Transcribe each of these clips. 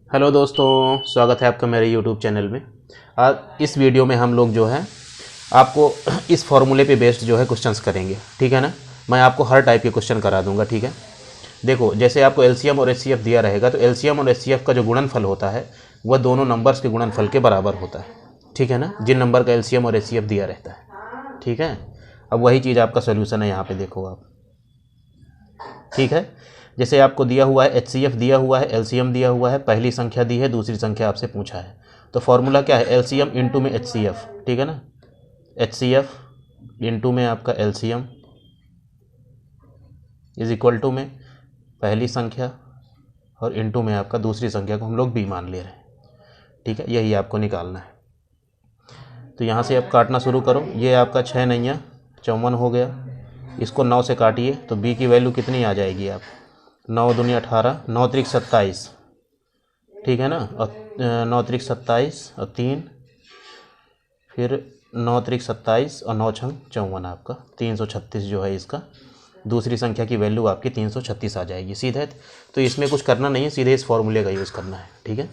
Hello दोस्तों, स्वागत है आपका मेरे यूट्यूब चैनल में। आज इस वीडियो में हम लोग जो है आपको इस फॉर्मूले पे बेस्ड जो है क्वेश्चंस करेंगे, ठीक है ना। मैं आपको हर टाइप के क्वेश्चन करा दूंगा, ठीक है। देखो, जैसे आपको एलसीएम और एचसीएफ दिया रहेगा तो एलसीएम और एचसीएफ का जो गुणनफल होता है वह दोनों नंबर्स के गुणनफल के बराबर होता है, ठीक है ना, जिन नंबर का एलसीएम और एचसीएफ दिया रहता है, ठीक है। अब वही चीज़ आपका सोल्यूशन है, यहाँ पे देखो आप, ठीक है। जैसे आपको दिया हुआ है एचसीएफ दिया हुआ है, एलसीएम दिया हुआ है, पहली संख्या दी है, दूसरी संख्या आपसे पूछा है, तो फॉर्मूला क्या है, एलसीएम इंटू में एचसीएफ, ठीक है ना। एचसीएफ इंटू में आपका एलसीएम इज इक्वल टू में पहली संख्या और इंटू में आपका दूसरी संख्या को हम लोग बी मान ले रहे हैं, ठीक है। यही आपको निकालना है। तो यहाँ से आप काटना शुरू करो। ये आपका 6 नैया 54 हो गया, इसको 9 से काटिए तो बी की वैल्यू कितनी आ जाएगी आप, 9 दूनी 18, 9 त्रिक 27, ठीक है ना। और 9 त्रिक 27 और 3, फिर 9 त्रिक 27 और 9 छंग 54, आपका 336 जो है इसका दूसरी संख्या की वैल्यू आपकी 336 आ जाएगी सीधे। तो इसमें कुछ करना नहीं है, सीधे इस फॉर्मूले का यूज़ करना है, ठीक है।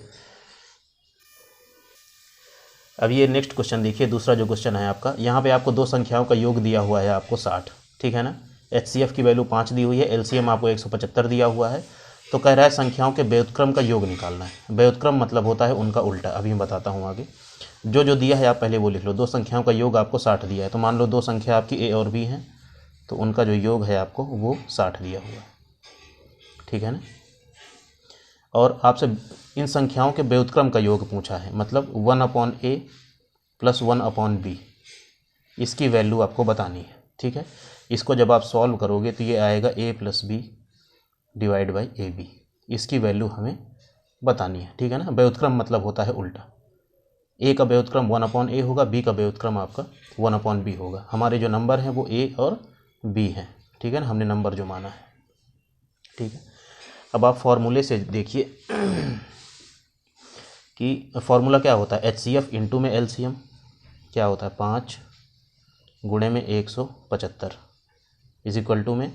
अब ये नेक्स्ट क्वेश्चन देखिए, दूसरा जो क्वेश्चन है आपका, यहाँ पे आपको दो संख्याओं का योग दिया हुआ है आपको 60, ठीक है ना। एचसीएफ की वैल्यू 5 दी हुई है, एलसीएम आपको 175 दिया हुआ है। तो कह रहा है संख्याओं के व्युत्क्रम का योग निकालना है। व्युत्क्रम मतलब होता है उनका उल्टा। अभी मैं बताता हूँ आगे। जो जो दिया है आप पहले वो लिख लो। दो संख्याओं का योग आपको 60 दिया है, तो मान लो दो संख्या आपकी ए और बी हैं, तो उनका जो योग है आपको वो 60 दिया हुआ है, ठीक है ना। और आपसे इन संख्याओं के व्युत्क्रम का योग पूछा है, मतलब 1/a प्लस 1/b, इसकी वैल्यू आपको बतानी है, ठीक है। इसको जब आप सॉल्व करोगे तो ये आएगा a + b divide by ab, इसकी वैल्यू हमें बतानी है, ठीक है ना। व्युत्क्रम मतलब होता है उल्टा। a का व्युत्क्रम 1/a होगा, b का व्युत्क्रम आपका 1/b होगा। हमारे जो नंबर हैं वो a और b हैं, ठीक है ना, हमने नंबर जो माना है, ठीक है। अब आप फॉर्मूले से देखिए कि फॉर्मूला क्या होता है, एचसीएफ इंटू में एलसीएम क्या होता है, 5 गुणे में 175 इज इक्वल टू में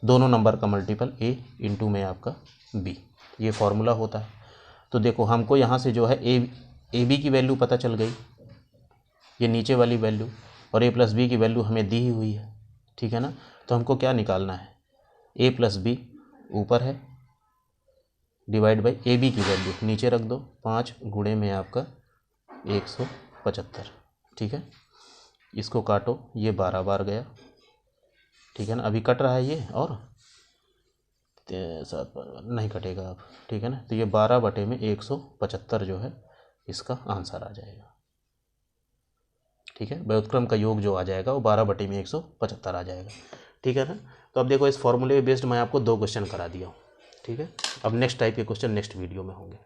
दोनों नंबर का मल्टीपल a इंटू में आपका b, ये फॉर्मूला होता है। तो देखो हमको यहाँ से जो है ए बी की वैल्यू पता चल गई, ये नीचे वाली वैल्यू, और a + b की वैल्यू हमें दी ही हुई है, ठीक है ना। तो हमको क्या निकालना है, a + b ऊपर है डिवाइड बाई ए बी की वैल्यू नीचे रख दो, 5 गुणे में आपका 175, ठीक है। इसको काटो, ये 12 बार गया, ठीक है ना। अभी कट रहा है ये, और 7 बार नहीं कटेगा अब, ठीक है ना। तो ये 12/175 जो है इसका आंसर आ जाएगा, ठीक है। व्युत्क्रम का योग जो आ जाएगा वो 12/175 आ जाएगा, ठीक है ना। तो अब देखो, इस फॉर्मूले बेस्ड मैं आपको 2 क्वेश्चन करा दिया हूँ, ठीक है। अब नेक्स्ट टाइप के क्वेश्चन नेक्स्ट वीडियो में होंगे।